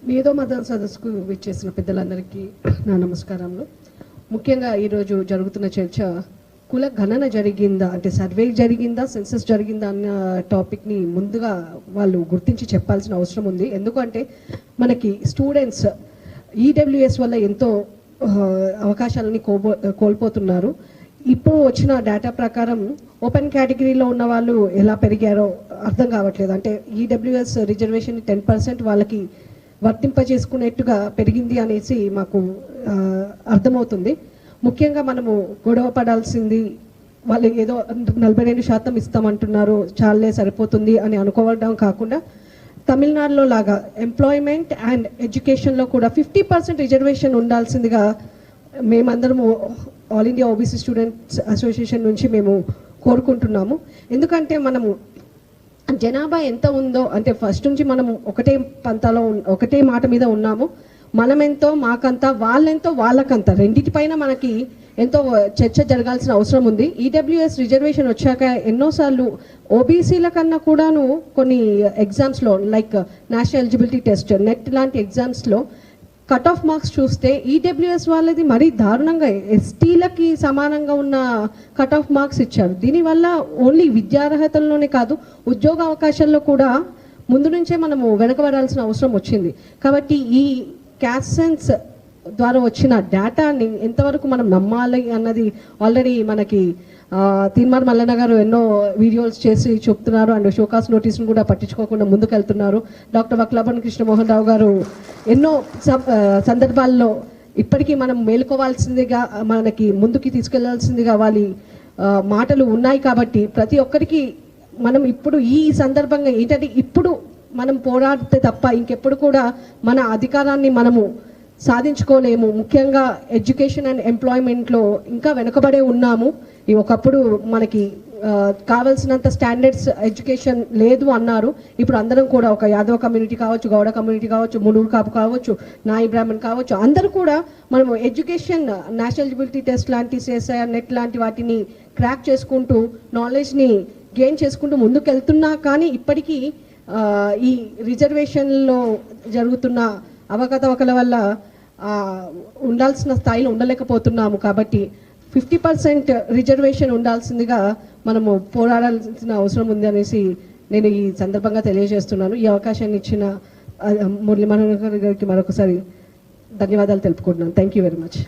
మేధో మదన సదస్సుకు విచ్చేసిన పెద్దలందరికీ నా నమస్కారములు. ముఖ్యంగా ఈరోజు జరుగుతున్న చర్చ కుల గణన జరిగిందా, అంటే సర్వే జరిగిందా, సెన్సస్ జరిగిందా అన్న టాపిక్ని ముందుగా వాళ్ళు గుర్తించి చెప్పాల్సిన అవసరం ఉంది. ఎందుకంటే మనకి స్టూడెంట్స్ ఈడబ్ల్యూఎస్ వల్ల ఎంతో అవకాశాలని కోల్పోతున్నారు. ఇప్పుడు వచ్చిన డేటా ప్రకారం ఓపెన్ కేటగిరీలో ఉన్న వాళ్ళు ఎలా పెరిగారో అర్థం కావట్లేదు. అంటే ఈడబ్ల్యూఎస్ రిజర్వేషన్ 10% వాళ్ళకి వర్తింపజేసుకునేట్టుగా పెరిగింది అనేసి మాకు అర్థమవుతుంది. ముఖ్యంగా మనము గొడవ పడాల్సింది వాళ్ళు ఏదో 42% ఇస్తామంటున్నారు, చాలే సరిపోతుంది అని అనుకోవడం కాకుండా తమిళనాడులో లాగా ఎంప్లాయ్మెంట్ అండ్ ఎడ్యుకేషన్లో కూడా 50% రిజర్వేషన్ ఉండాల్సిందిగా మేమందరము all India OBC students association నుంచి మేము కోరుకుంటున్నాము. ఎందుకంటే మనము జనాభా ఎంత ఉందో, అంటే ఫస్ట్ నుంచి మనము ఒకటే పంతాలో ఒకటే మాట మీద ఉన్నాము. మనమెంతో మాకంతా, వాళ్ళెంతో వాళ్ళకంతా, రెండింటిపైన మనకి ఎంతో చర్చ జరగాల్సిన అవసరం ఉంది. ఈడబ్ల్యూఎస్ రిజర్వేషన్ వచ్చాక ఎన్నోసార్లు ఓబీసీల కన్నా కూడాను కొన్ని ఎగ్జామ్స్లో like national eligibility test, net లాంటి ఎగ్జామ్స్లో కట్ ఆఫ్ మార్క్స్ చూస్తే ఈడబ్ల్యూఎస్ వాళ్ళది మరీ దారుణంగా ఎస్టీలకి సమానంగా ఉన్న కట్ ఆఫ్ మార్క్స్ ఇచ్చారు. దీనివల్ల ఓన్లీ విద్యార్హతల్లోనే కాదు, ఉద్యోగ అవకాశాల్లో కూడా ముందు నుంచే మనము వెనకబడాల్సిన అవసరం వచ్చింది. కాబట్టి ఈ క్యాసెన్స్ ద్వారా వచ్చిన డేటాని ఎంతవరకు మనం నమ్మాలి అన్నది ఆల్రెడీ మనకి తీన్మార్ మల్లన్న గారు ఎన్నో వీడియోస్ చేసి చెప్తున్నారు. అండ్ షోకాస్ నోటీస్ను కూడా పట్టించుకోకుండా ముందుకెళ్తున్నారు. డాక్టర్ వక్లాభన్ కృష్ణమోహన్ రావు గారు ఎన్నో సందర్భాల్లో ఇప్పటికీ మనం మేలుకోవాల్సిందిగా, మనకి ముందుకి తీసుకెళ్లాల్సిందిగా వాళ్ళ మాటలు ఉన్నాయి. కాబట్టి ప్రతి ఒక్కరికి మనం ఇప్పుడు ఈ సందర్భంగా ఏంటంటే, ఇప్పుడు మనం పోరాడితే తప్ప ఇంకెప్పుడు కూడా మన అధికారాన్ని మనము సాధించుకోలేము. ముఖ్యంగా ఎడ్యుకేషన్ అండ్ ఎంప్లాయ్మెంట్లో ఇంకా వెనుకబడే ఉన్నాము. ఒకప్పుడు మనకి కావాల్సినంత స్టాండర్డ్స్ ఎడ్యుకేషన్ లేదు అన్నారు. ఇప్పుడు అందరం కూడా, ఒక యాదవ కమ్యూనిటీ కావచ్చు, గౌడ కమ్యూనిటీ కావచ్చు, మునూరు కాపు కావచ్చు, నాయి బ్రాహ్మణ్ కావచ్చు, అందరూ కూడా మనము ఎడ్యుకేషన్, నేషనల్ ఎలిజిబిలిటీ టెస్ట్ లాంటి, సిఎస్ఐఆర్ నెట్ లాంటి వాటిని క్రాక్ చేసుకుంటూ నాలెడ్జ్ని గెయిన్ చేసుకుంటూ ముందుకెళ్తున్నా. కానీ ఇప్పటికీ ఈ రిజర్వేషన్లో జరుగుతున్న అవకతవకల వల్ల ఉండాల్సిన స్థాయిలో ఉండలేకపోతున్నాము. కాబట్టి 50% రిజర్వేషన్ ఉండాల్సిందిగా మనము పోరాడాల్సిన అవసరం ఉంది అనేసి నేను ఈ సందర్భంగా తెలియజేస్తున్నాను. ఈ అవకాశాన్ని ఇచ్చిన మురళీ మనోహర్ గారికి మరొకసారి ధన్యవాదాలు తెలుపుకుంటున్నాను. Thank you very much.